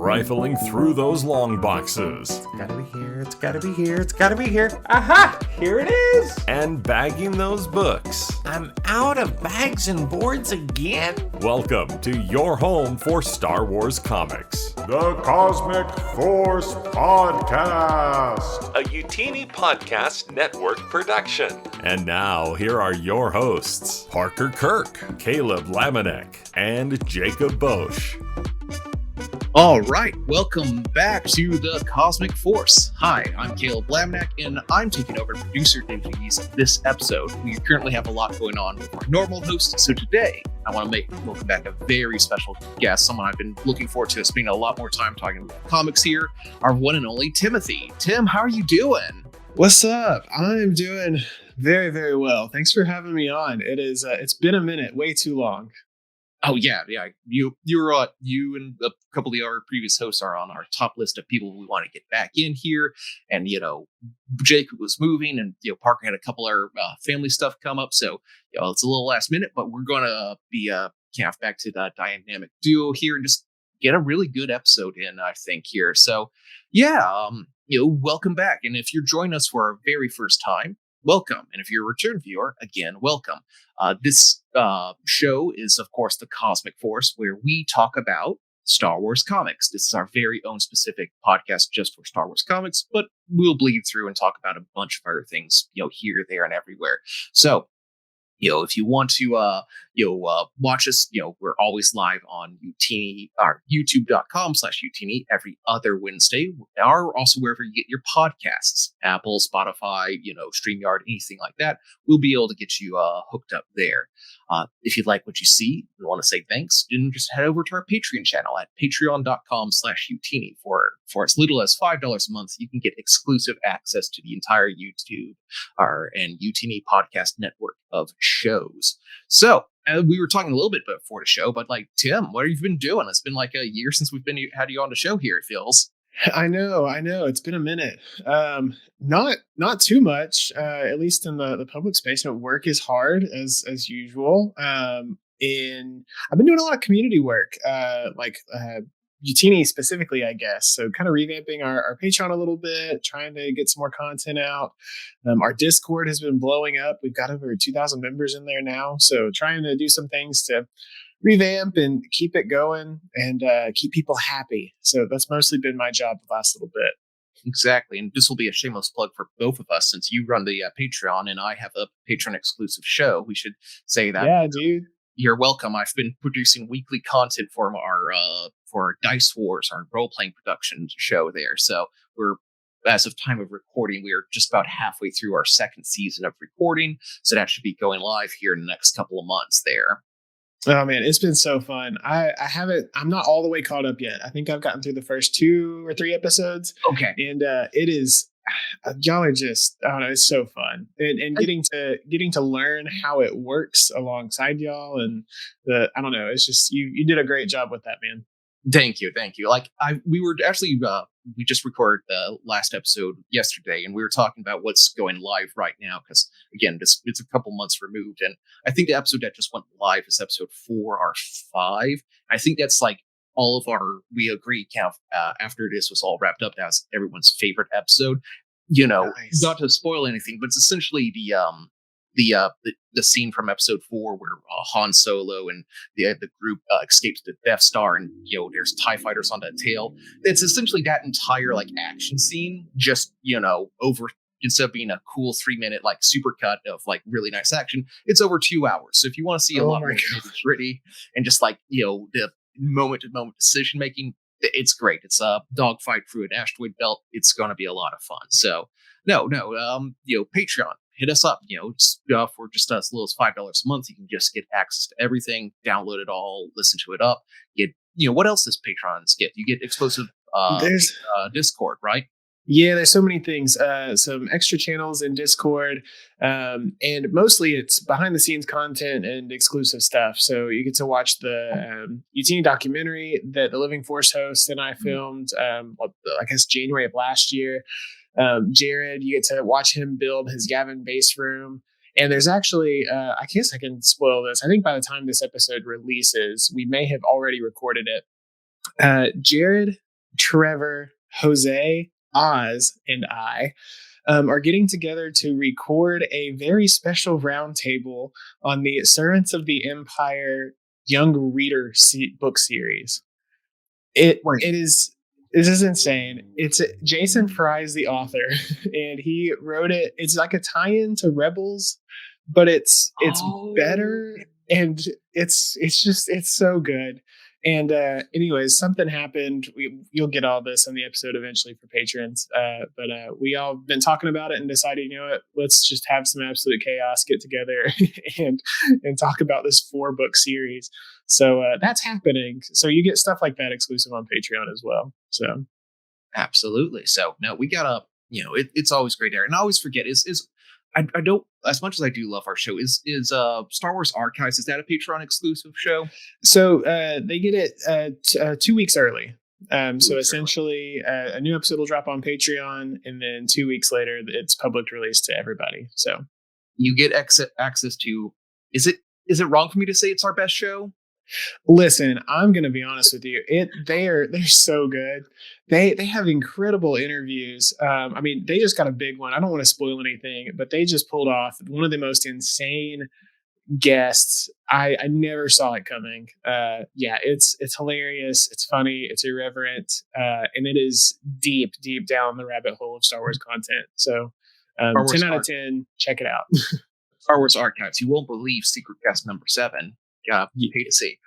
rifling through those long boxes. It's gotta be here, it's gotta be here, it's gotta be here. Aha! Here it is! And bagging those books. I'm out of bags and boards again? Welcome to your home for Star Wars comics. The Cosmic Force Podcast. A Youtini Podcast Network production. And now, here are your hosts, Parker Kirk, Caleb Lamanek, and Jacob Bosch. All right, welcome back to the Cosmic Force. Hi, I'm Caleb Lamanek, and I'm taking over producer duties this episode. We currently have a lot going on with our normal host, so today I want to welcome back a very special guest, someone I've been looking forward to spending a lot more time talking about comics here, our one and only Timothy. Tim, how are you doing? What's up? I'm doing very, very well. Thanks for having me on. It's been a minute, way too long. Oh yeah. You and a couple of our previous hosts are on our top list of people we want to get back in here. And Jacob was moving, and Parker had a couple of family stuff come up, so it's a little last minute, but we're gonna be back to the dynamic duo here and just get a really good episode in, I think, here. So welcome back. And if you're joining us for our very first time, welcome. And if you're a return viewer, again, welcome. This show is, of course, the Cosmic Force, where we talk about Star Wars comics. This is our very own specific podcast just for Star Wars comics, but we'll bleed through and talk about a bunch of other things, here, there, and everywhere. So, if you want to, watch us, we're always live on Youtini, or youtube.com/Youtini every other Wednesday, or also wherever you get your podcasts, Apple, Spotify, StreamYard, anything like that. We'll be able to get you hooked up there. If you like what you see and want to say thanks, then just head over to our Patreon channel at patreon.com/Youtini. For as little as $5 a month, you can get exclusive access to the entire YouTube and Youtini podcast network of shows. So we were talking a little bit before the show, but Tim, what have you been doing? It's been like a year since we've had you on the show here, it feels. I know. It's been a minute. Not too much, at least in the public space. Work is hard as usual. And I've been doing a lot of community work, Youtini specifically, I guess. So kind of revamping our Patreon a little bit, trying to get some more content out. Our Discord has been blowing up. We've got over 2,000 members in there now. So trying to do some things to revamp and keep it going and keep people happy. So that's mostly been my job the last little bit. Exactly. And this will be a shameless plug for both of us, since you run the Patreon and I have a Patreon exclusive show. We should say that. Yeah, dude. You're welcome. I've been producing weekly content for our Dice Wars, our role-playing production show there. So as of time of recording, we are just about halfway through our second season of recording. So that should be going live here in the next couple of months there. Oh man, it's been so fun. I'm not all the way caught up yet. I think I've gotten through the first 2 or 3 episodes. Okay. And it is, y'all are just, I don't know, it's so fun. And getting to learn how it works alongside y'all. And I don't know, it's just, you did a great job with that, man. Thank you. We just recorded the last episode yesterday, and we were talking about what's going live right now, because again, it's a couple months removed, and I think the episode that just went live is episode 4 or 5. I think that's all of we agree after this was all wrapped up, that was everyone's favorite episode. Nice. Not to spoil anything, but it's essentially the scene from episode 4 where Han Solo and the group escapes the Death Star, and there's TIE fighters on that tail. It's essentially that entire action scene, just over, instead of being a cool 3-minute supercut of really nice action, it's over 2 hours. So if you want to see a lot more gritty and just the moment to moment decision making, it's great. It's a dogfight through an asteroid belt. It's going to be a lot of fun. So Patreon, hit us up. For just as little as $5 a month, you can just get access to everything, download it all, listen to it up. Get what else does Patrons get? You get exclusive Discord, right? Yeah, there's so many things. Some extra channels in Discord, and mostly it's behind the scenes content and exclusive stuff. So you get to watch the Youtini documentary that the Living Force host and I filmed, I guess January of last year. Jared, you get to watch him build his Yavin base room. And there's actually, I guess I can spoil this. I think by the time this episode releases, we may have already recorded it. Jared Trevor, Jose, Oz, and I are getting together to record a very special roundtable on the Servants of the Empire Young Reader book series. It is This is insane. It's Jason Fry's the author, and he wrote it. It's like a tie-in to Rebels, but it's better, and it's so good. And anyways, something happened. You'll get all this in the episode eventually for patrons. But we all been talking about it and decided, you know what, let's just have some absolute chaos, get together and talk about this 4-book series. So that's happening. So you get stuff like that exclusive on Patreon as well. So absolutely. So no, we gotta, it's always great there. And I always forget I don't, as much as I do love our show, is Star Wars Archives, is that a Patreon exclusive show? So they get it 2 weeks early. So essentially a new episode will drop on Patreon, and then 2 weeks later it's public release to everybody. So you get access to, is it wrong for me to say it's our best show? Listen, I'm going to be honest with you. They're so good. They have incredible interviews. I mean, they just got a big one. I don't want to spoil anything, but they just pulled off one of the most insane guests. I never saw it coming. Yeah, it's hilarious. It's funny. It's irreverent. And it is deep down the rabbit hole of Star Wars content. So 10 out of 10, check it out. Star Wars Archives. You won't believe secret guest number 7. Pay to see,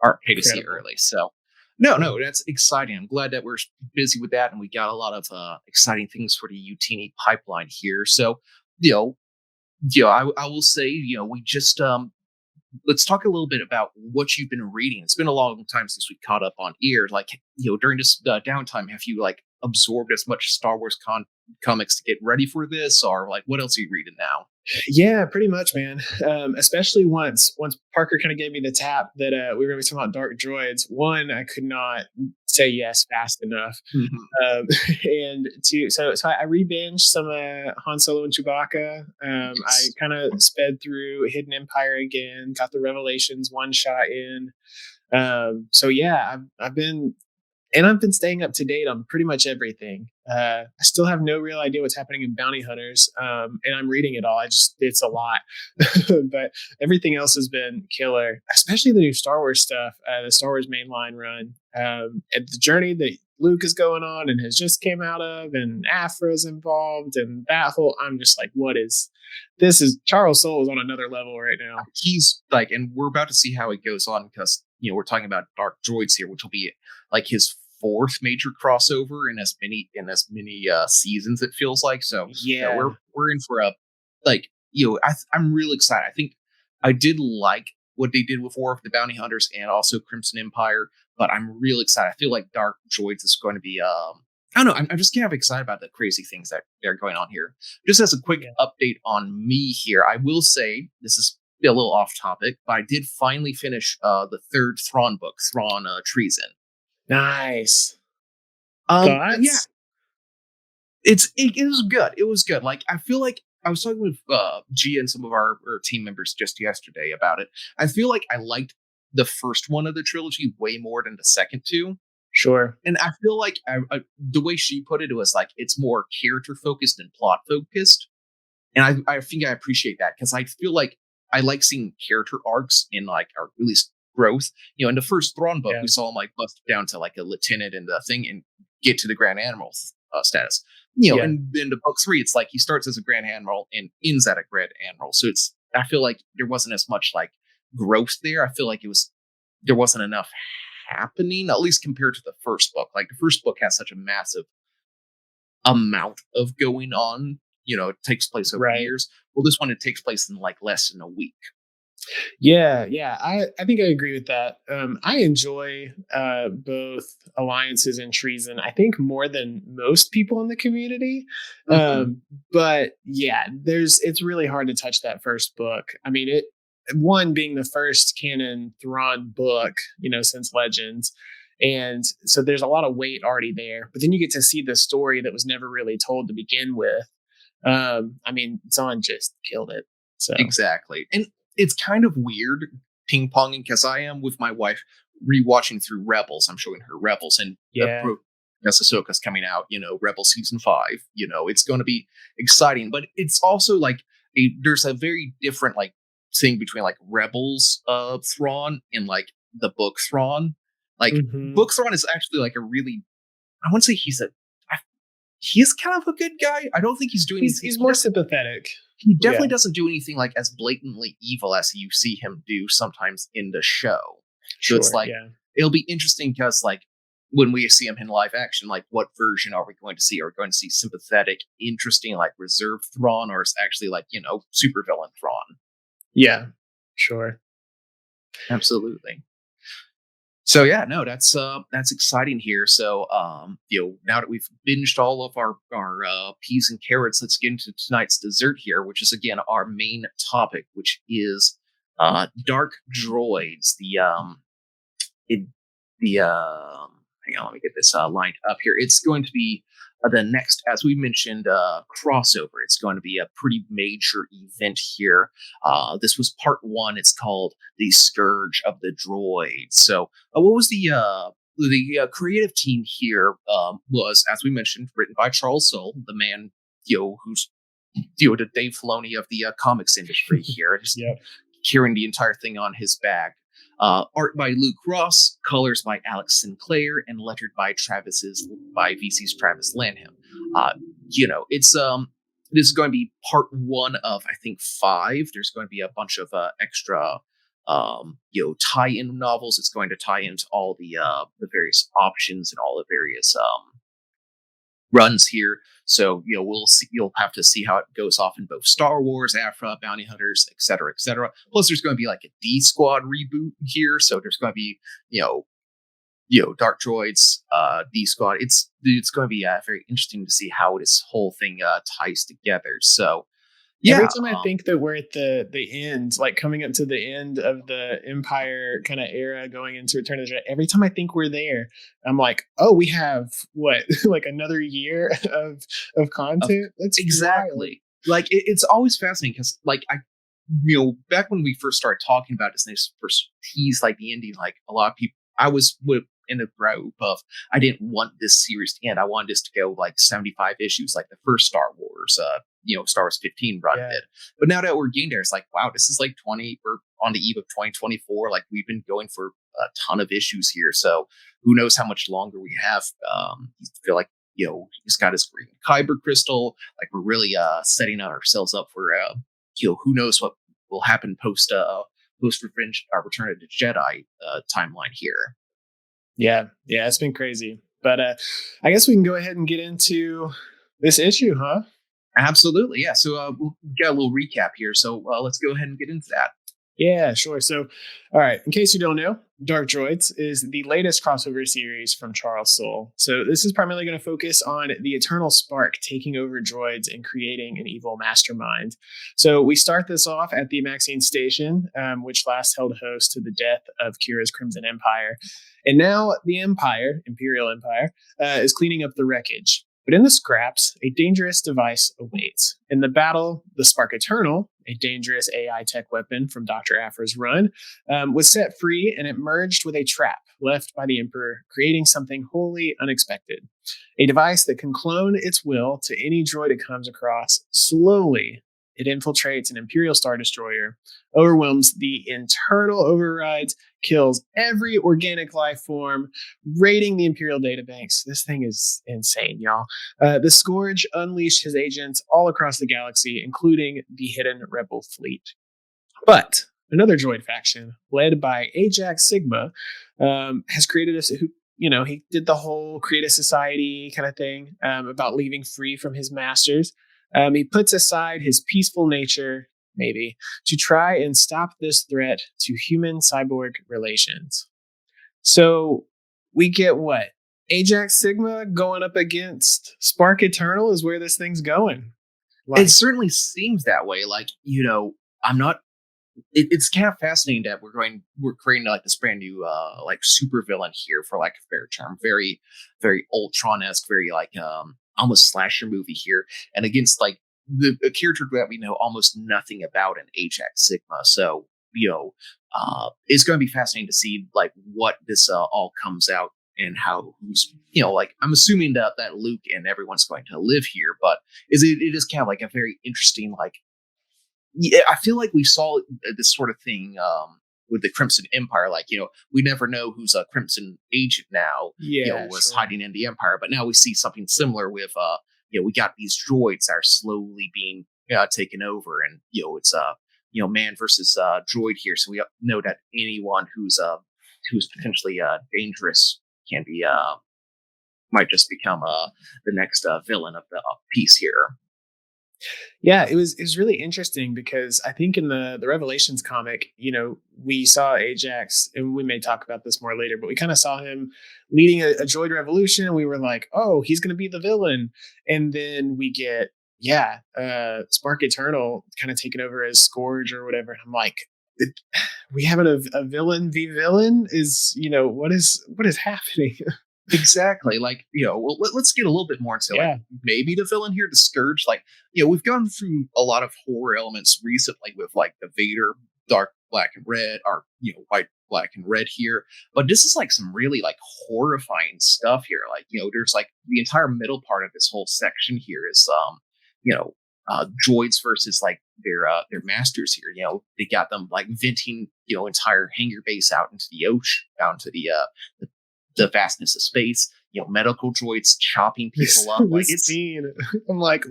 or pay to see early. So no, that's exciting. I'm glad that we're busy with that, and we got a lot of exciting things for the Youtini pipeline here. So I will say, we just let's talk a little bit about what you've been reading. It's been a long time since we caught up on air. Like, during this downtime, have you like absorbed as much Star Wars comics to get ready for this, or like what else are you reading now? Yeah, pretty much, man. Especially once Parker kind of gave me the tap that we were going to be talking about Dark Droids. One, I could not say yes fast enough. Mm-hmm. And two, so I re-binged some Han Solo and Chewbacca. I kind of sped through Hidden Empire again, got the Revelations one shot in. So yeah, I've been staying up to date on pretty much everything. I still have no real idea what's happening in Bounty Hunters, and I'm reading it all. It's a lot, but everything else has been killer, especially the new Star Wars stuff, the Star Wars mainline run, and the journey that Luke is going on and has just came out of, and Afra's involved, and that whole, I'm just like, this is Charles Soule is on another level right now. He's like, and we're about to see how it goes on, because, we're talking about Dark Droids here, which will be like his 4th major crossover in as many seasons, it feels like. So yeah, we're in for a, like, I'm really excited. I think I did like what they did with War of the Bounty Hunters and also Crimson Empire, but I'm really excited. I feel like Dark Droids is going to be I don't know, I'm just kind of excited about the crazy things that are going on here. Just as a quick update on me here, I will say, this is a little off topic, but I did finally finish the 3rd Thrawn book, Thrawn Treason. Nice. Yeah, it was good. It was good. Like, I feel like I was talking with Gia and some of our team members just yesterday about it. I feel like I liked the first one of the trilogy way more than the second two. Sure. And I feel like the way she put it was like, it's more character focused and plot focused. And I think I appreciate that, because I feel like I like seeing character arcs in, like, or at least growth. In the first Thrawn book, we saw him like bust down to like a lieutenant in the thing and get to the Grand Admiral status. And in the book 3, it's like he starts as a Grand Admiral and ends at a Grand Admiral. So I feel like there wasn't as much like growth there. I feel like there wasn't enough happening, at least compared to the first book. Like, the first book has such a massive amount of going on. It takes place over years. Well, this one, it takes place in like less than a week. Yeah. I think I agree with that. I enjoy both Alliances and Treason, I think, more than most people in the community. Mm-hmm. But yeah, it's really hard to touch that first book. I mean, one being the first canon Thrawn book, since Legends. And so there's a lot of weight already there. But then you get to see the story that was never really told to begin with. I mean, Zahn just killed it. So exactly. And it's kind of weird ping-ponging, because I am with my wife rewatching through Rebels. I'm showing her Rebels, and as Ahsoka's coming out, Rebel season 5, it's going to be exciting, but it's also like there's a very different like thing between like Rebels Thrawn and like the book Thrawn. Like book Thrawn is actually like a really, I wouldn't say he's kind of a good guy. I don't think he's doing he's more sympathetic. He definitely doesn't do anything like as blatantly evil as you see him do sometimes in the show. So it's like, it'll be interesting because like when we see him in live action, like what version are we going to see? Are we going to see sympathetic, interesting, like reserved Thrawn, or is actually like, super villain Thrawn? Yeah, sure. Absolutely. So yeah, no, that's exciting here. So now that we've binged all of our peas and carrots, let's get into tonight's dessert here, which is again our main topic, which is dark droids. Hang on, let me get this lined up here. It's going to be the next, as we mentioned, crossover. It's going to be a pretty major event here. This was part 1. It's called The Scourge of the Droids. So what was the creative team here was, as we mentioned, written by Charles Soule, the man, who's, the Dave Filoni of the comics industry here, just carrying the entire thing on his back. Art by Luke Ross, colors by Alex Sinclair, and lettered by VC's Travis Lanham. It's this is going to be part 1 of I think 5. There's going to be a bunch of extra tie-in novels. It's going to tie into all the various options and all the various runs here. So we'll see. You'll have to see how it goes off in both Star Wars, Afra, Bounty Hunters, etc., etc. Plus, there's going to be like a D Squad reboot here. So there's going to be Dark Droids, D Squad. It's going to be very interesting to see how this whole thing ties together. So. Yeah. Every time I think that we're at the end, like coming up to the end of the Empire kind of era, going into Return of the Jedi, every time I think we're there, I'm like, oh, we have what, like another year of content? That's exactly wild. Like it's always fascinating because like back when we first started talking about this and they first teased like the ending, like a lot of people, I was in a group of, I didn't want this series to end. I wanted this to go like 75 issues, like the first Star Wars, Star Wars 15 run did. But now that we're getting there, it's like, wow, this is like we're on the eve of 2024. Like we've been going for a ton of issues here. So who knows how much longer we have. You feel like, he's got his green kyber crystal. Like we're really setting ourselves up for, who knows what will happen post Revenge, Return of the Jedi timeline here. Yeah, it's been crazy. But I guess we can go ahead and get into this issue, huh? Absolutely, yeah. So we'll get a little recap here. So let's go ahead and get into that. Yeah, sure. So, all right. In case you don't know, Dark Droids is the latest crossover series from Charles Soule. So this is primarily going to focus on the eternal spark taking over droids and creating an evil mastermind. So we start this off at the Maxine Station, which last held host to the death of Kira's Crimson Empire. And now the Imperial Empire, is cleaning up the wreckage. But in the scraps, a dangerous device awaits. In the battle, the Spark Eternal, a dangerous AI tech weapon from Dr. Afra's run, was set free, and it merged with a trap left by the Emperor, creating something wholly unexpected. A device that can clone its will to any droid it comes across. Slowly, it infiltrates an Imperial Star Destroyer, overwhelms the internal overrides, kills every organic life form, raiding the Imperial databanks. This thing is insane, y'all. The Scourge unleashed his agents all across the galaxy, including the hidden Rebel fleet. But another droid faction, led by Ajax Sigma, has created a... he did the whole create a society kind of thing about leaving free from his masters. He puts aside his peaceful nature, maybe, to try and stop this threat to human-cyborg relations. So we get what? Ajax Sigma going up against Spark Eternal is where this thing's going. It certainly seems that way. Like, I'm not... It's kind of fascinating that we're creating like this brand new like super villain here, for like a fair term. Very, very Ultron-esque, very like almost slasher movie here, and against like a character that we know almost nothing about in Ajax Sigma. So it's going to be fascinating to see like what this all comes out and how who's like I'm assuming that Luke and everyone's going to live here, but it is kind of like a very interesting yeah, I feel like we saw this sort of thing with the Crimson Empire. Like, we never know who's a Crimson agent now, was hiding in the Empire. But now we see something similar with, we got these droids that are slowly being taken over. And, it's, man versus droid here. So we know that anyone who's potentially dangerous can be, might just become the next villain of the piece here. Yeah, it was really interesting because I think in the Revelations comic, we saw Ajax, and we may talk about this more later, but we kind of saw him leading a droid revolution, and we were like, oh, he's going to be the villain. And then we get, Spark Eternal kind of taken over as Scourge or whatever. And I'm like, we have a villain v villain? What is happening? Exactly. Like, well, let's get a little bit more into maybe the villain here, the Scourge. Like, we've gone through a lot of horror elements recently with like the Vader dark black and red, or white, black and red here. But this is like some really like horrifying stuff here. Like, there's like the entire middle part of this whole section here is droids versus like their masters here. They got them like venting entire hangar base out into the ocean, out into the vastness of space, medical droids chopping people up. Like it's scene. I'm like,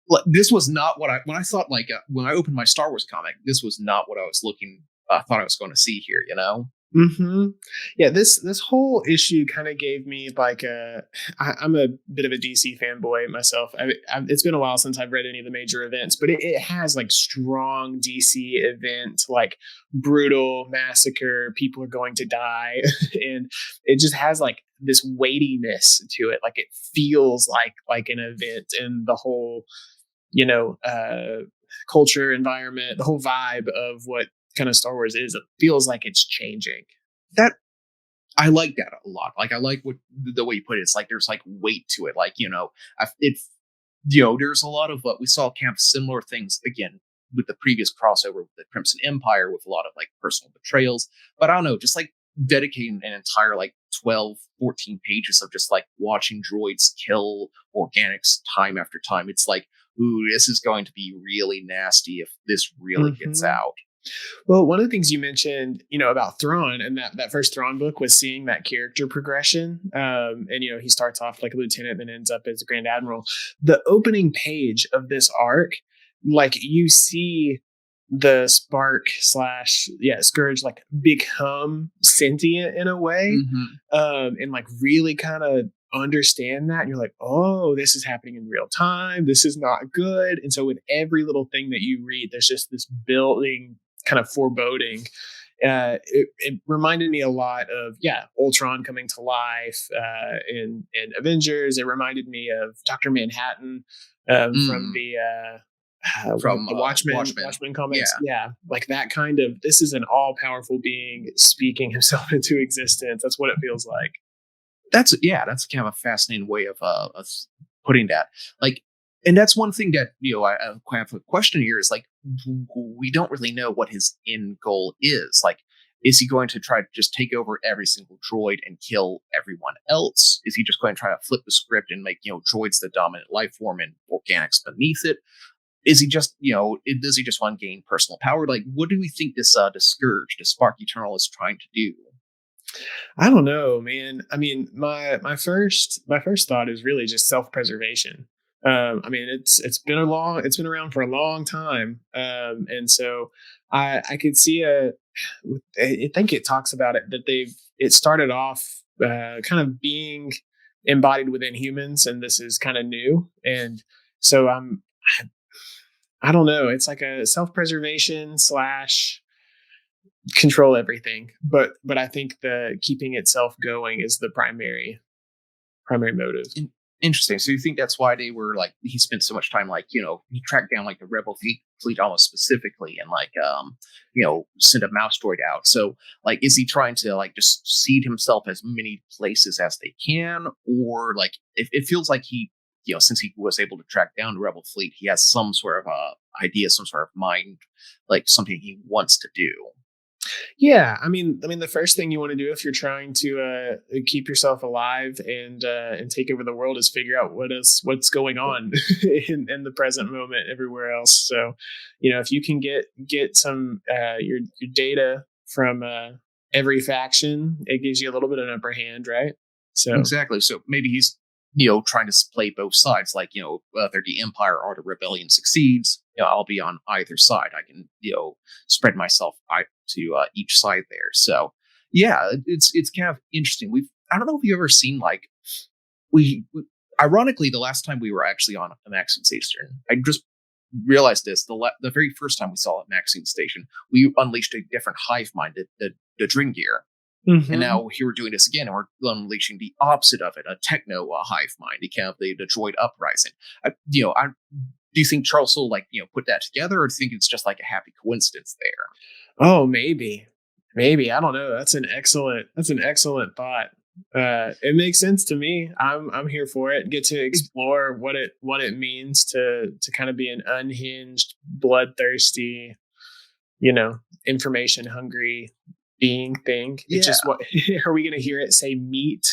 what? This was not what when I thought, like, when I opened my Star Wars comic, this was not what I was thought I was going to see here, Mm-hmm. Yeah, this whole issue kind of gave me like I'm a bit of a DC fanboy myself. It's been a while since I've read any of the major events, but it has like strong DC event, like brutal massacre, people are going to die, and it just has like this weightiness to it. Like it feels like an event, and the whole culture, environment, the whole vibe of what kind of Star Wars is, it feels like it's changing. That I like that a lot. Like I like what the way you put it. It's like there's like weight to it. Like there's a lot of what we saw kind of similar things again with the previous crossover with the Crimson Empire, with a lot of like personal betrayals. But I don't know, just like dedicating an entire like 12, 14 pages of just like watching droids kill organics time after time. It's like, ooh, this is going to be really nasty if this really gets out. Well, one of the things you mentioned, about Thrawn, and that first Thrawn book was seeing that character progression. And, he starts off like a lieutenant, then ends up as a Grand Admiral. The opening page of this arc, like you see the Spark Scourge like become sentient in a way, and like really kind of understand that. And you're like, oh, this is happening in real time. This is not good. And so with every little thing that you read, there's just this building kind of foreboding. It reminded me a lot of Ultron coming to life in Avengers. It reminded me of Dr. Manhattan from the Watchmen comics. Yeah, like that kind of, this is an all powerful being speaking himself into existence. That's what it feels like. That's kind of a fascinating way of putting that. Like, and that's one thing that I have a question here is like, we don't really know what his end goal is. Like, is he going to try to just take over every single droid and kill everyone else? Is he just going to try to flip the script and make droids the dominant life form and organics beneath it? Is he just does he just want to gain personal power? Like, what do we think this the Scourge, the Spark Eternal, is trying to do? I don't know, man. I mean, my first thought is really just self-preservation. I mean, it's been around for a long time, and so I could see I think it talks about it that it started off kind of being embodied within humans, and this is kind of new, and so I don't know. It's like a self-preservation / control everything, but I think the keeping itself going is the primary motive. Interesting. So you think that's why they were like, he spent so much time, like, he tracked down like the rebel fleet almost specifically, and like send a mouse droid out. So like, is he trying to like just seed himself as many places as they can, or like it feels like he since he was able to track down the rebel fleet, he has some sort of idea, some sort of mind, like something he wants to do. Yeah, I mean, the first thing you want to do if you're trying to keep yourself alive and take over the world is figure out what's going on in the present moment everywhere else. So, if you can get some your data from every faction, it gives you a little bit of an upper hand, right? So Exactly. So maybe he's trying to play both sides. Like whether the Empire or the Rebellion succeeds, I'll be on either side. I can spread myself to each side there. So yeah, it's kind of interesting. I don't know if you've ever seen like we ironically the last time we were actually on a Maxine station, I just realized this the very first time we saw a Maxine station, we unleashed a different hive mind, the Dringir. Mhm. And now here we're doing this again, and we're unleashing the opposite of it, a techno hive mind, kind of the droid uprising. Do you think Charles Soule put that together, or do you think it's just like a happy coincidence there? Oh, maybe. I don't know. That's an excellent thought. It makes sense to me. I'm here for it. Get to explore what it means to kind of be an unhinged, bloodthirsty, information hungry being thing. It's just what are we going to hear it say meat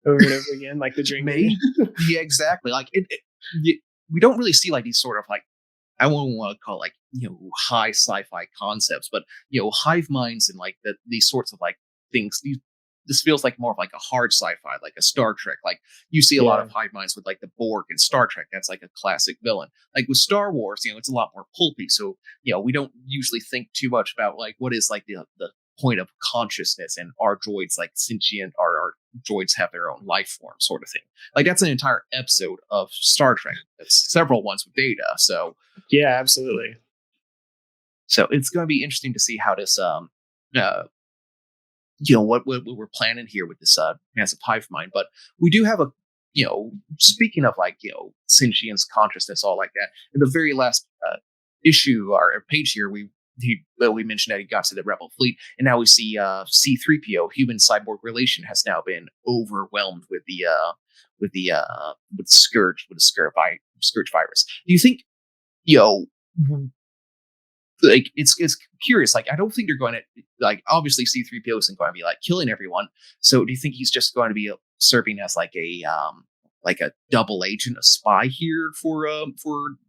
over and over again like the drink? Yeah, exactly. Like we don't really see like these sort of like I won't want to call it like high sci-fi concepts, but hive minds and like these sorts of like things. This feels like more of like a hard sci-fi, like a Star Trek. Like you see a lot of hive minds with like the Borg in Star Trek. That's like a classic villain. Like with Star Wars, it's a lot more pulpy. So we don't usually think too much about like what is like the point of consciousness and are droids like sentient, or are droids have their own life form sort of thing. Like that's an entire episode of Star Trek. That's several ones with Data. So yeah, absolutely. So it's going to be interesting to see how this what we're planning here with this massive hive mind. But we do have a speaking of like sentience, consciousness, all like that. In the very last issue or page here, we mentioned that he got to the Rebel fleet, and now we see C-3PO, human cyborg relation, has now been overwhelmed with the scourge virus. Do you think like it's curious? Like I don't think they're going to like obviously C-3PO isn't going to be like killing everyone. So do you think he's just going to be serving as like a double agent, a spy here for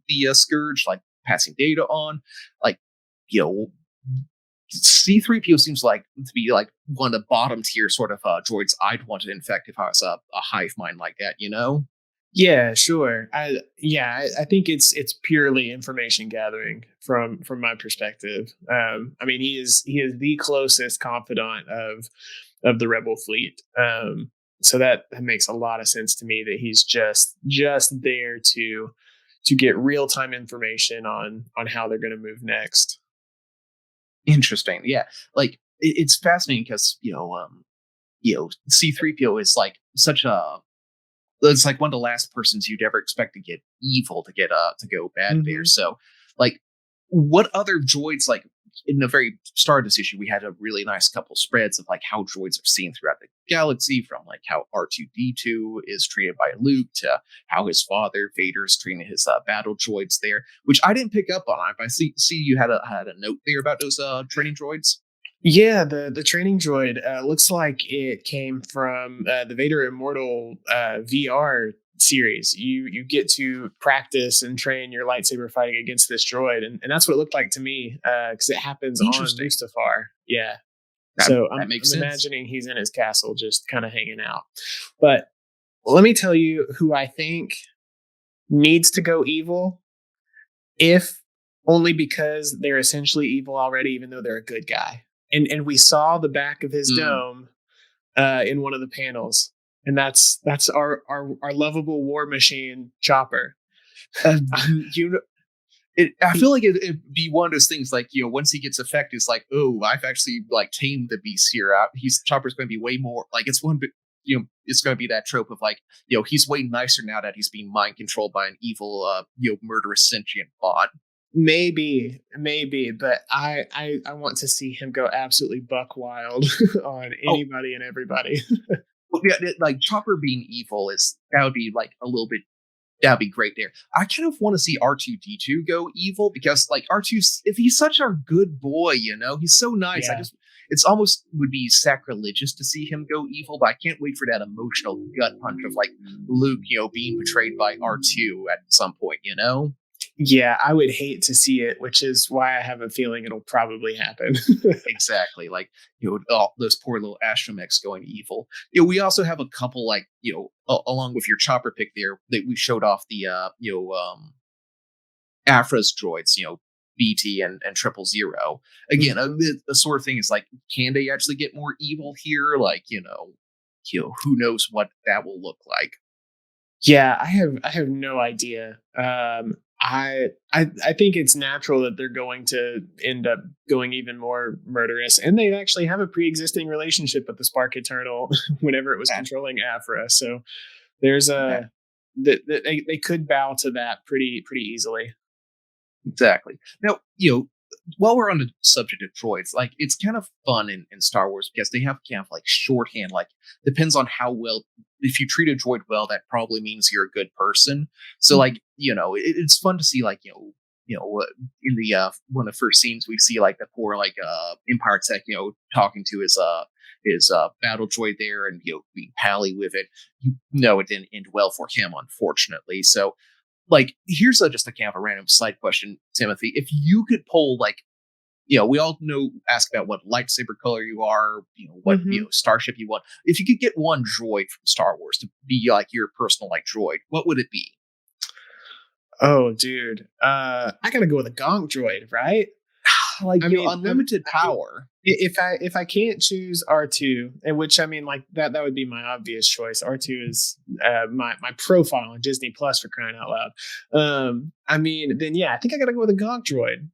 the scourge, like passing data on, like C-3PO seems like to be like one of the bottom tier sort of droids I'd want to infect if I was a hive mind like that, Yeah, sure. I think it's purely information gathering from my perspective. I mean, he is the closest confidant of the Rebel fleet. So that makes a lot of sense to me that he's just there to get real time information on how they're going to move next. Interesting. Yeah. Like it's fascinating because, C-3PO is like it's like one of the last persons you'd ever expect to get evil to go bad there. So like what other droids, like in the very start of this issue, we had a really nice couple spreads of like how droids are seen throughout the galaxy, from like how R2-D2 is treated by Luke to how his father Vader is treating his battle droids there, which I didn't pick up on. I see you had a note there about those training droids. Yeah, the training droid looks like it came from the Vader Immortal VR series. You get to practice and train your lightsaber fighting against this droid, and that's what it looked like to me because it happens on Mustafar. Yeah, so I'm imagining he's in his castle just kind of hanging out. But let me tell you who I think needs to go evil, if only because they're essentially evil already, even though they're a good guy. And we saw the back of his dome in one of the panels, and that's our lovable war machine Chopper. I feel like it'd be one of those things like once he gets affected, it's like, oh, I've actually like tamed the beast here. Chopper's going to be way more like it's one. It's going to be that trope of like he's way nicer now that he's being mind controlled by an evil murderous sentient bot. Maybe, but I want to see him go absolutely buck wild on anybody and everybody. Well, yeah, like Chopper being evil that would be like a little bit That'd be great there. I kind of want to see R2D2 go evil because, like, if he's such a good boy, he's so nice. Yeah. It's almost would be sacrilegious to see him go evil, but I can't wait for that emotional gut punch of, like, Luke, being betrayed by R2 at some point, Yeah, I would hate to see it, which is why I have a feeling it'll probably happen. Exactly. Like, all those poor little astromechs going evil. We also have a couple, like, along with your chopper pick there, that we showed off the, Afra's droids, BT and 000. Again, the sort of thing is like, can they actually get more evil here? Like, who knows what that will look like. Yeah, I have no idea. I think it's natural that they're going to end up going even more murderous, and they actually have a pre-existing relationship with the Spark Eternal whenever it was controlling Afra. So there's they could bow to that pretty easily. Exactly. Now, while we're on the subject of droids, like, it's kind of fun in Star Wars because they have kind of like shorthand, like, depends on how well, if you treat a droid well, that probably means you're a good person. So, like, it's fun to see, like, in the one of the first scenes we see, like, the poor, like, Empire tech, talking to his battle droid there and being pally with it. It didn't end well for him, unfortunately. So, like, here's just a kind of a random side question, Timothy. If you could pull, like, we all ask about what lightsaber color you are, what starship you want. If you could get one droid from Star Wars to be, like, your personal, like, droid, what would it be? Oh, dude, I gotta go with a gonk droid, right? Like, unlimited power. If I can't choose R2, and which, I mean, like, that would be my obvious choice. R2 is my profile on Disney Plus, for crying out loud. I mean, then yeah, I think I gotta go with a gonk droid.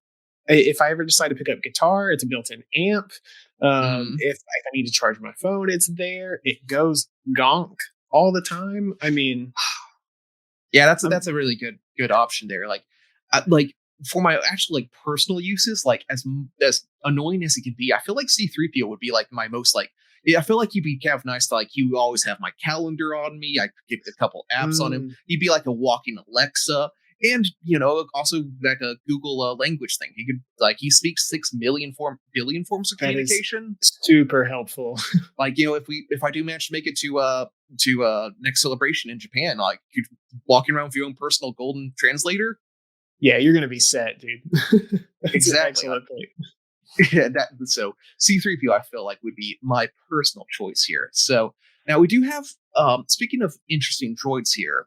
If I ever decide to pick up guitar, it's a built-in amp. If I need to charge my phone, it's there. It goes gonk all the time. I mean, yeah, that's a really good option there. Like, for my actual, like, personal uses, like, as annoying as it can be, I feel like C-3PO would be, like, my most, like, I feel like he'd be kind of nice to, like, you always have my calendar on me. I could get a couple apps on him. He'd be like a walking Alexa. And, also like a Google language thing. He could, like, he speaks 6 billion forms of communication. Super helpful. Like, if I do manage to make it to next celebration in Japan, like, you're walking around with your own personal golden translator. Yeah, you're gonna be set, dude. Exactly. Yeah, so C-3PO, I feel like, would be my personal choice here. So now we do have, speaking of interesting droids here,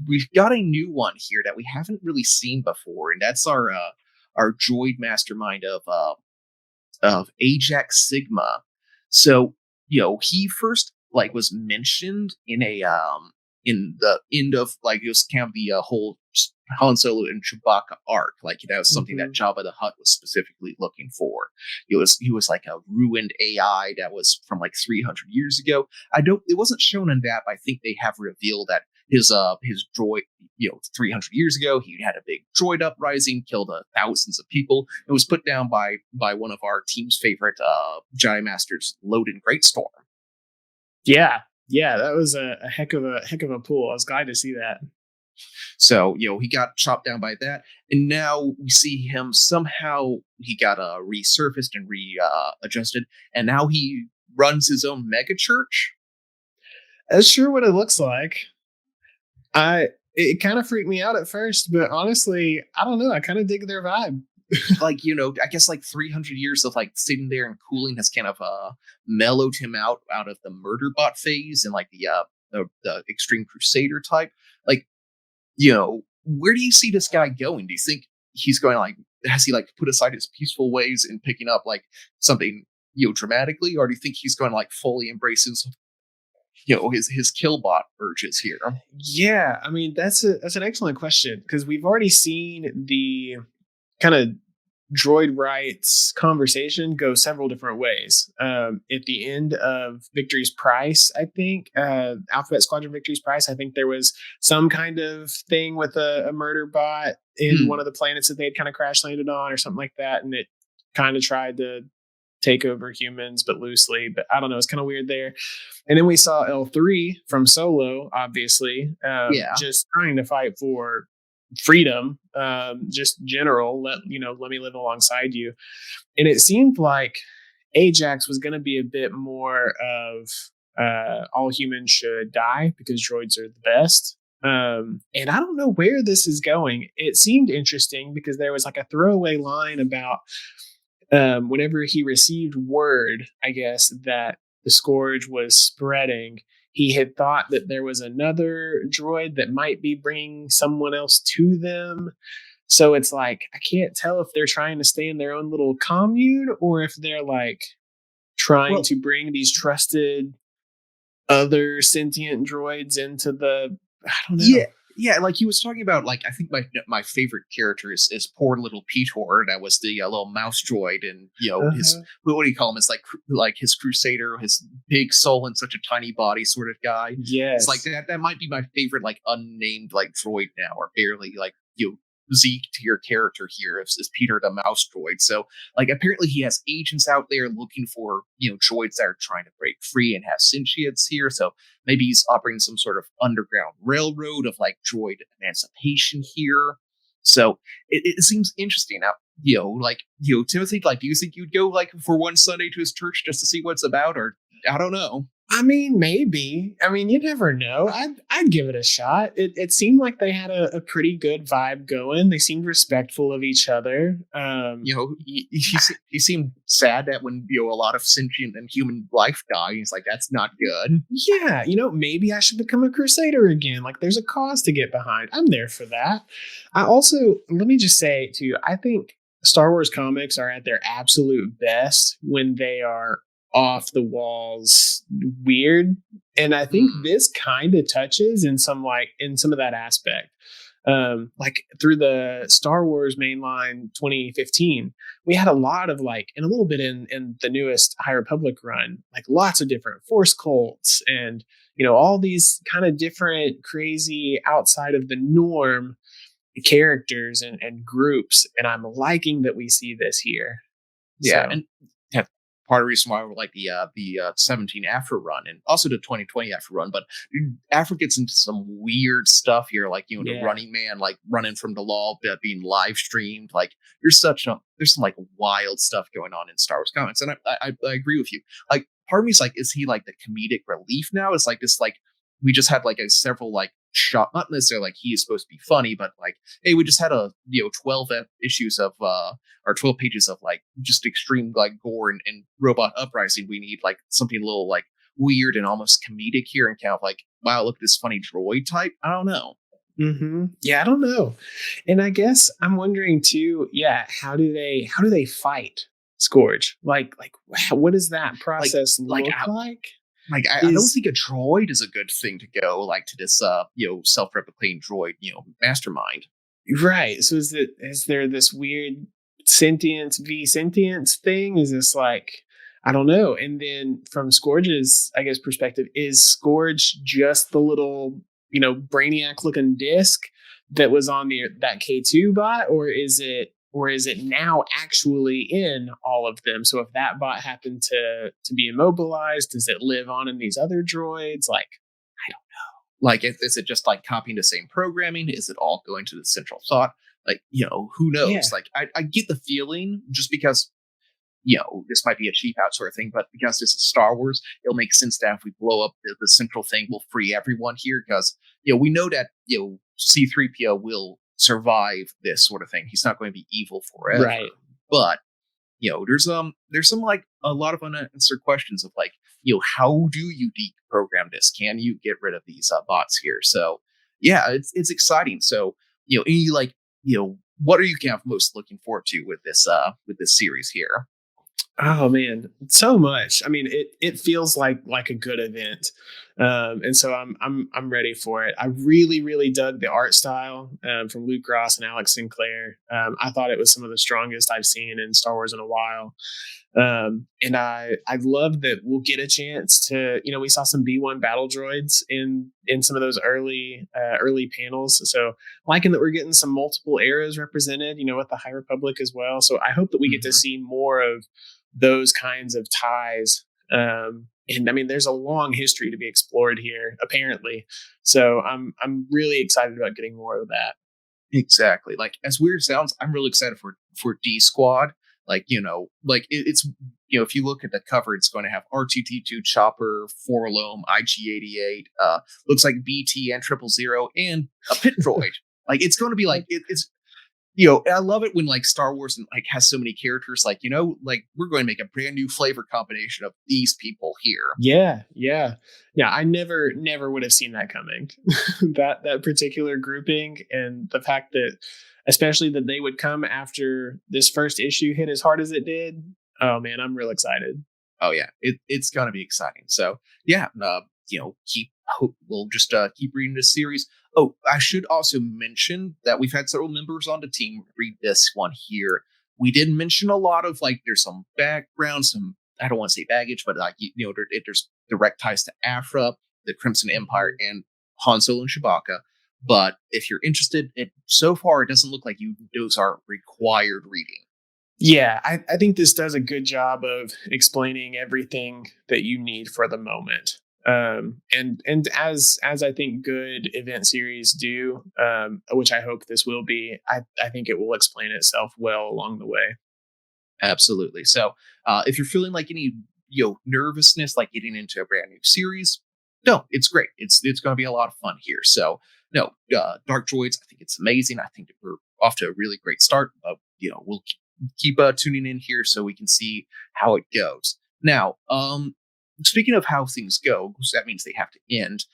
we've got a new one here that we haven't really seen before, and that's our droid mastermind of Ajax Sigma. So, he first, like, was mentioned in the end of, like, it was kind of the whole Han Solo and Chewbacca arc. Like, that was something that Jabba the Hutt was specifically looking for. He was like a ruined AI that was from, like, 300 years ago. It wasn't shown in that, but I think they have revealed that his droid, 300 years ago, he had a big droid uprising, killed thousands of people, and was put down by one of our team's favorite Jedi Masters, Loden Greatstorm. Yeah, that was a heck of a pull. I was glad to see that. So, he got chopped down by that, and now we see him somehow, he got resurfaced and readjusted, and now he runs his own mega church. That's sure what it looks like. It kind of freaked me out at first, but honestly, I don't know. I kind of dig their vibe. Like, I guess, like, 300 years of, like, sitting there and cooling has kind of mellowed him out of the murder bot phase and, like, the extreme crusader type. Like, where do you see this guy going? Do you think he's going, like, has he, like, put aside his peaceful ways and picking up, like, something, dramatically, or do you think he's going to, like, fully embrace his killbot urges here? Yeah, I mean, that's an excellent question, because we've already seen the kind of droid rights conversation go several different ways. At the end of Victory's Price, I think, Alphabet Squadron Victory's Price, I think there was some kind of thing with a murder bot in one of the planets that they'd kind of crash landed on or something like that, and it kind of tried to take over humans, but loosely. But I don't know. It's kind of weird there. And then we saw L3 from Solo, obviously, just trying to fight for freedom, just general. Let me live alongside you. And it seemed like Ajax was going to be a bit more of all humans should die because droids are the best. And I don't know where this is going. It seemed interesting because there was like a throwaway line about whenever he received word, I guess, that the scourge was spreading, he had thought that there was another droid that might be bringing someone else to them. So it's like, I can't tell if they're trying to stay in their own little commune or if they're like trying to bring these trusted other sentient droids into the, I don't know. Yeah, like he was talking about, like, I think my favorite character is poor little Petor. That was the little mouse droid, and his, what do you call him? It's like his crusader, his big soul in such a tiny body sort of guy. Yes, it's like that might be my favorite, like, unnamed like droid now, or barely like Zeke tier character here is Peter the mouse droid. So like apparently he has agents out there looking for droids that are trying to break free and have sentience here. So maybe he's operating some sort of underground railroad of like droid emancipation here. So it seems interesting. Now Timothy, like, do you think you'd go like for one Sunday to his church just to see what it's about? Or I don't know. I mean, maybe. I mean, you never know. I'd give it a shot. It seemed like they had a pretty good vibe going. They seemed respectful of each other. He seemed sad that when a lot of sentient and human life die, he's like, that's not good. Yeah, maybe I should become a crusader again. Like, there's a cause to get behind. I'm there for that. I also, let me just say to you, I think Star Wars comics are at their absolute best when they are off the walls weird, and I think this kind of touches in some of that aspect. Like through the Star Wars mainline 2015, we had a lot of like, and a little bit in the newest High Republic run, like lots of different force cults and all these kind of different crazy outside of the norm characters and groups, and I'm liking that we see this here. Yeah, so. And part of the reason why we like the 17 Afro run and also the 2020 Afro run, but Afro gets into some weird stuff here, like the Running Man, like running from the law, being live streamed. Like there's some like wild stuff going on in Star Wars comics, and I agree with you. Like part of me is like, is he like the comedic relief now? It's like this, like we just had like several like shot, not necessarily like he is supposed to be funny, but like, hey, we just had 12 issues of or 12 pages of like just extreme like gore and robot uprising. We need like something a little like weird and almost comedic here, and kind of like, wow, look at this funny droid type. I don't know. Yeah, I don't know. And I guess I'm wondering too, how do they fight Scourge? Like what does that process look like? Like, I don't think a droid is a good thing to go like to this, self-replicating droid, mastermind. Right. So is there this weird sentience v sentience thing? Is this like, I don't know. And then from Scourge's, I guess, perspective, is Scourge just the little, brainiac looking disc that was on that K2 bot, or is it now actually in all of them? So if that bot happened to be immobilized, does it live on in these other droids? Like, I don't know. Like, is it just like copying the same programming? Is it all going to the central thought? Like, who knows? Yeah. Like, I get the feeling, just because, this might be a cheap out sort of thing, but because this is Star Wars, it'll make sense that if we blow up the central thing, we'll free everyone here. Because, we know that, C-3PO will survive this sort of thing. He's not going to be evil forever. Right. But, there's some like a lot of unanswered questions of like, how do you deprogram this? Can you get rid of these bots here? So yeah, it's exciting. So, any like, what are you kind of most looking forward to with this series here? Oh man, so much. I mean, it feels like a good event, and so I'm ready for it. I really, really dug the art style from Luke Ross and Alex Sinclair. I thought it was some of the strongest I've seen in Star Wars in a while, and I love that we'll get a chance to. We saw some B1 battle droids in some of those early panels. So liking that we're getting some multiple eras represented. With the High Republic as well. So I hope that we get to see more of those kinds of ties. And I mean, there's a long history to be explored here, apparently. So I'm really excited about getting more of that. Exactly. Like, as weird as it sounds, I'm really excited for D Squad. Like, it's if you look at the cover, it's going to have R2D2, Chopper, Forlome, IG-88, looks like BT and 000, and a pit droid. Like, it's going to be like it's. I love it when like Star Wars and like has so many characters. Like, like we're going to make a brand new flavor combination of these people here. Yeah. I never would have seen that coming. that particular grouping, and the fact that, especially that they would come after this first issue hit as hard as it did. Oh man, I'm real excited. Oh yeah, it's going to be exciting. So yeah, we'll just keep reading this series. Oh, I should also mention that we've had several members on the team read this one here. We did mention a lot of like, there's some background, some, I don't want to say baggage, but like, there's direct ties to Afra, the Crimson Empire, and Han Solo and Chewbacca. But if you're interested, so far it doesn't look like those are required reading. Yeah, I think this does a good job of explaining everything that you need for the moment. And as I think good event series do, which I hope this will be, I think it will explain itself well along the way. Absolutely. So, if you're feeling like any nervousness, like getting into a brand new series, no, it's great. It's going to be a lot of fun here. So, no, Dark Droids, I think it's amazing. I think that we're off to a really great start. We'll keep tuning in here so we can see how it goes. Now, speaking of how things go, because that means they have to end.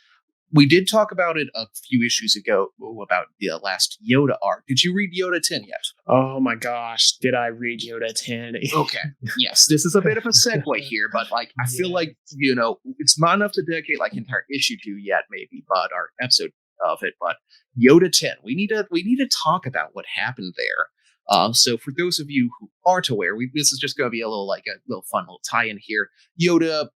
We did talk about it a few issues ago about the last Yoda arc. Did you read Yoda 10 yet? Oh my gosh, did I read Yoda 10? Okay. Yes, this is a bit of a segue here, but like I feel like, it's not enough to dedicate like entire issue to yet, maybe, but our episode of it. But Yoda 10, we need to talk about what happened there. So for those of you who aren't aware, this is just going to be a little fun little tie-in here. Yoda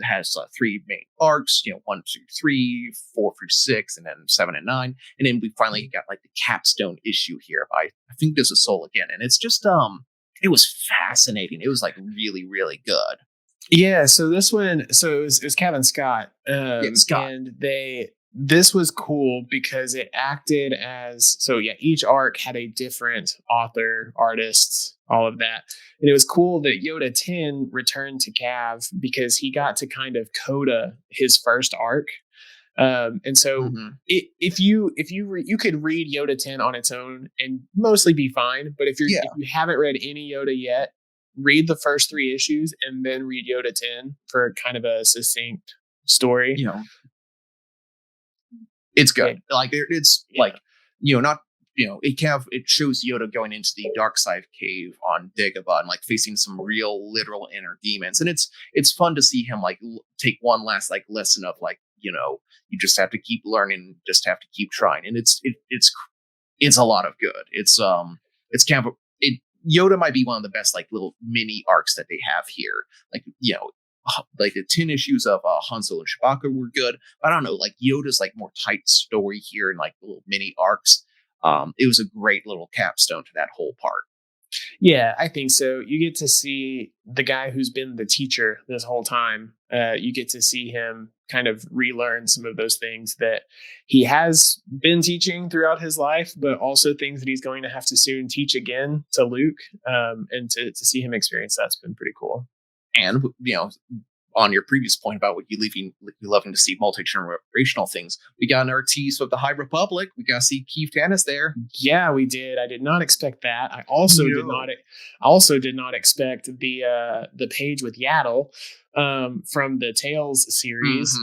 has 3 main arcs, 1, 2, 3, 4 through 6, and then 7 and 9, and then we finally got like the capstone issue here by, I think this is Soule again, and it's just it was fascinating. It was like really, really good. Yeah, so this one, it was Kevin Scott, Scott, and this was cool because it acted as, each arc had a different author, artists, all of that. And it was cool that Yoda 10 returned to Cav because he got to kind of coda his first arc. And so if you could read Yoda 10 on its own and mostly be fine. But if you haven't read any Yoda yet, read the first 3 issues and then read Yoda 10 for kind of a succinct story. It's good. Like it's like, not, it shows Yoda going into the dark side cave on Dagobah and like facing some real literal inner demons. And it's fun to see him like take one last like lesson of like, you just have to keep learning, just have to keep trying. And it's a lot of good. It's kind of, Yoda might be one of the best like little mini arcs that they have here. Like, like the 10 issues of Han Solo and Chewbacca were good. But I don't know, like Yoda's like more tight story here and like little mini arcs. It was a great little capstone to that whole part. Yeah, I think so. You get to see the guy who's been the teacher this whole time. You get to see him kind of relearn some of those things that he has been teaching throughout his life, but also things that he's going to have to soon teach again to Luke. And to see him experience that's been pretty cool. And, on your previous point about what you loving to see multi-generational things, we got our tease of the High Republic. We got to see Keith Tanis there. Yeah, we did. I did not expect that. I also did not expect the page with Yaddle from the Tales series.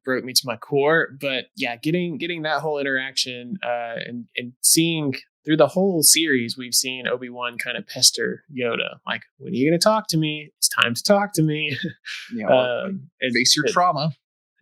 Broke me to my core. But yeah, getting that whole interaction and seeing. Through the whole series, we've seen Obi-Wan kind of pester Yoda. Like, when are you going to talk to me? It's time to talk to me. Face your trauma.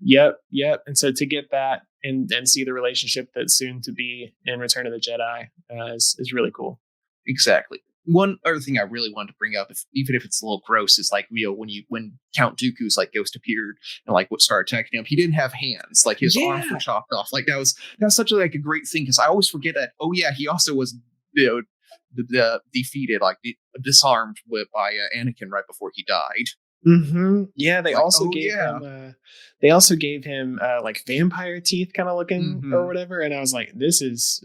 Yep. And so to get that and see the relationship that's soon to be in Return of the Jedi is really cool. Exactly. One other thing I really wanted to bring up, even if it's a little gross, is like when Count Dooku's like ghost appeared and like what started attacking him, he didn't have hands, like his arms were chopped off. Like that was such a great thing because I always forget that. Oh yeah, he also was defeated, like disarmed by Anakin right before he died. Mm-hmm. Yeah, they Like, also oh, gave yeah. him. They also gave him like vampire teeth, kind of looking Mhm. or whatever. And I was like, this is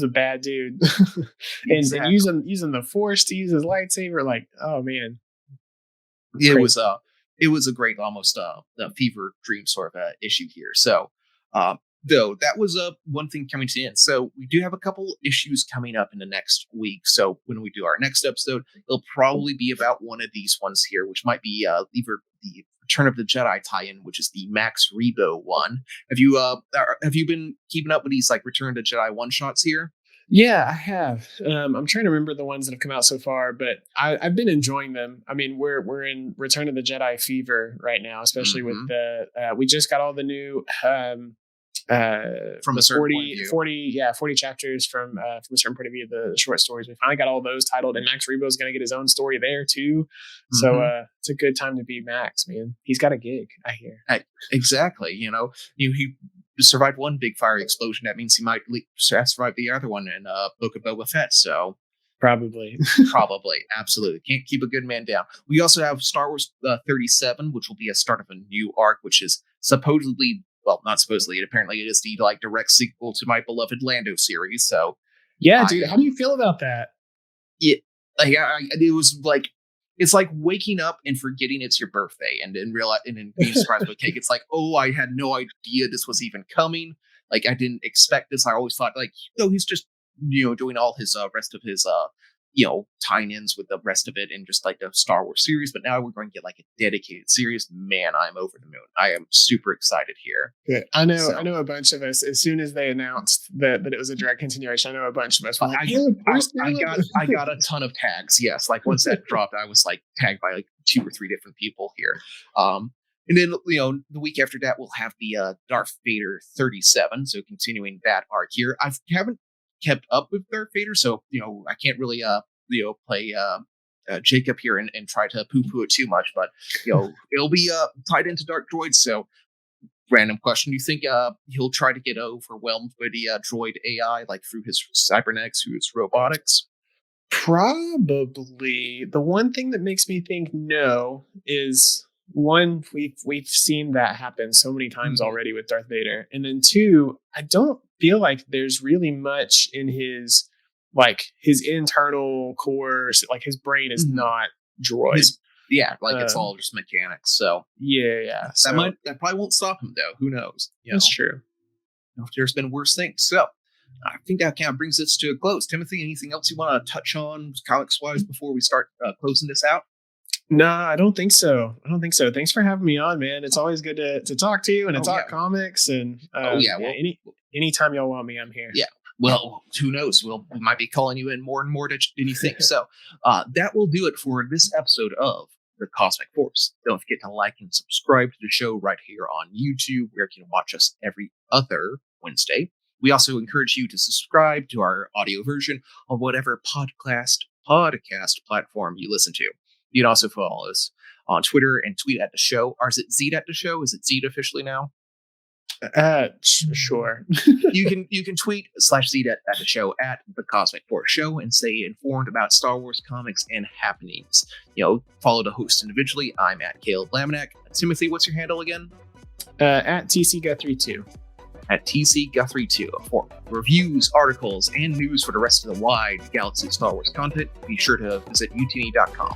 a bad dude. and Exactly. using the Force to use his lightsaber, like, oh man, It crazy. was a great, almost a fever dream sort of issue here. So, though that was one thing coming to the end. So we do have a couple issues coming up in the next week. So when we do our next episode, it'll probably be about one of these ones here, which might be either the Return of the Jedi tie-in, which is the Max Rebo one. Have you been keeping up with these like Return of the Jedi one shots here? Yeah, I have. I'm trying to remember the ones that have come out so far, but I've been enjoying them. I mean, we're in Return of the Jedi fever right now, especially with the we just got all the new From a certain point of view. 40 chapters from a certain point of view, the short stories. We finally got all those titled, and Max Rebo is going to get his own story there too. So it's a good time to be Max, man. He's got a gig, I hear. Exactly. He survived one big fiery explosion. That means he might survive the other one in Book of Boba Fett. So probably, absolutely can't keep a good man down. We also have Star Wars 37, which will be a start of a new arc, which is supposedly. Well, not supposedly. Apparently, it is the direct sequel to my beloved Lando series. So, yeah, dude, how do you feel about that? It was like it's like waking up and forgetting it's your birthday, and then being surprised with cake. It's like, oh, I had no idea this was even coming. Like, I didn't expect this. I always thought, like, he's just doing all his rest of his tie-ins with the rest of it in just like the Star Wars series, but now we're going to get like a dedicated series. Man, I'm over the moon. I am super excited here. Good. I know a bunch of us, as soon as they announced that it was a direct continuation, I know a bunch of us were like, I got a ton of tags. Yes. Like once that dropped, I was like tagged by like 2 or 3 different people here. And then, the week after that, we'll have the Darth Vader 37. So continuing that arc here. I haven't kept up with Darth Vader, so I can't really play Jacob here and try to poo-poo it too much, but it'll be tied into Dark Droids. So random question, do you think he'll try to get overwhelmed by the droid AI, like through his cybernetics, through his robotics? Probably. The one thing that makes me think no is, one, we've seen that happen so many times already with Darth Vader, and then 2, I don't feel like there's really much in his internal core, like his brain is not droid. It's all just mechanics. So yeah. So that probably won't stop him though. Who knows? That's true. There's been worse things. So I think that kind of brings us to a close. Timothy, anything else you want to touch on comics wise before we start closing this out? No, I don't think so. Thanks for having me on, man. It's always good to talk to you and to talk comics. And anytime y'all want me, I'm here. Yeah. Well, who knows? We might be calling you in more and more than you think. So that will do it for this episode of The Cosmic Force. Don't forget to like and subscribe to the show right here on YouTube, where you can watch us every other Wednesday. We also encourage you to subscribe to our audio version on whatever podcast platform you listen to. You can also follow us on Twitter and tweet at the show. Or is it Zed at the show? Is it Zed officially now? Sure. you can tweet /Zed at the show at The Cosmic Force Show and stay informed about Star Wars comics and happenings. Follow the host individually. I'm at Caleb Laminack. Timothy, what's your handle again? At TCGuthrie2. At TCGuthrie2 for reviews, articles, and news for the rest of the wide galaxy of Star Wars content. Be sure to visit Youtini.com.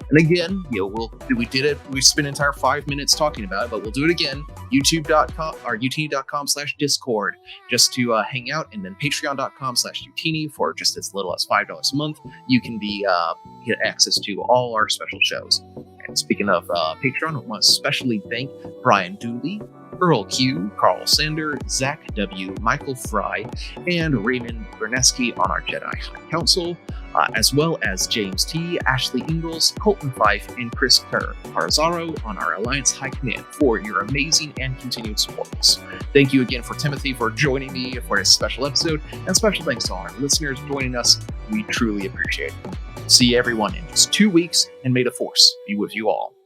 And again, we did it. We spent an entire 5 minutes talking about it, but we'll do it again. YouTube.com or Youtini.com/Discord just to hang out, and then Patreon.com/Youtini for just as little as $5 a month. You can get access to all our special shows. And speaking of Patreon, I want to especially thank Brian Dooley, Earl Q, Carl Sander, Zach W, Michael Fry, and Raymond Berneski on our Jedi High Council, as well as James T, Ashley Ingalls, Colton Fife, and Chris Carzaro on our Alliance High Command for your amazing and continued support. Thank you again for Timothy for joining me for this special episode, and special thanks to all our listeners joining us. We truly appreciate it. See everyone in just 2 weeks, and may the Force be with you all.